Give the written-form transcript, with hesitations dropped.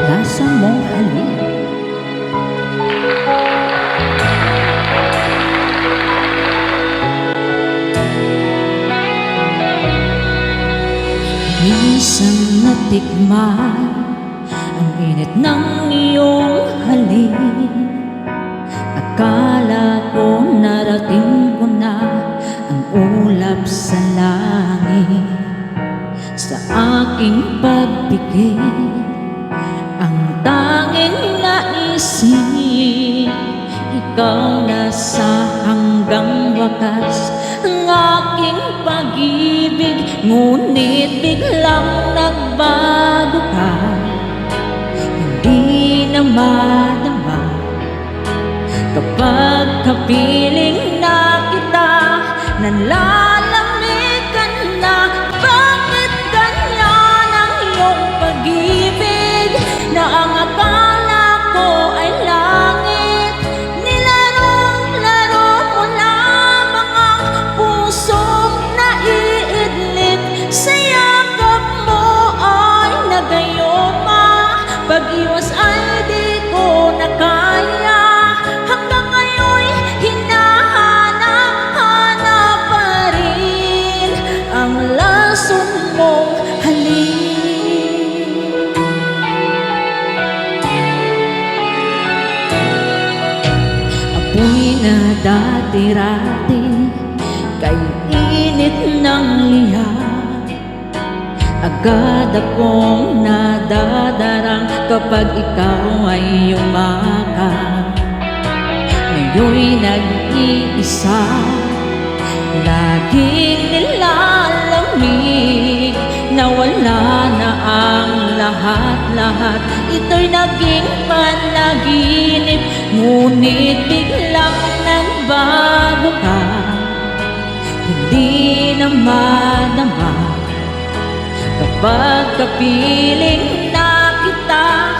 lasa mong halik. Minsan natikman ang init ng iyong halik. Akala ko narating ko na ang ulap sa langit. Sa aking pagbigay, ang tanging naisip, ikaw na sa hanggang wakas ang aking pag-ibig. Ngunit biglang nagbago ka, hindi na madama kapag kapiling na kita. Nalalamig ka na, bakit ganyan ang iyong pag-ibig? Na ang akala ko ay langit, nilarong-laro mo lamang ang pusong naiidlit. Sa yakap mo ay nagayoma, pag-iwas ay di ko na kaya. Hanggang ngayon'y hinahanap-hanap pa rin ang lason mong halik. Apoy na dati-rati kay init ng liha, agad akong nadadarang kapag ikaw ay yumakap. Ngayon'y nag-iisa, laging nilalamig, nawala na ang lahat-lahat. Ito'y naging panaginip, ngunit biglang nagbago ka, hindi na madama kapag kapiling na kita.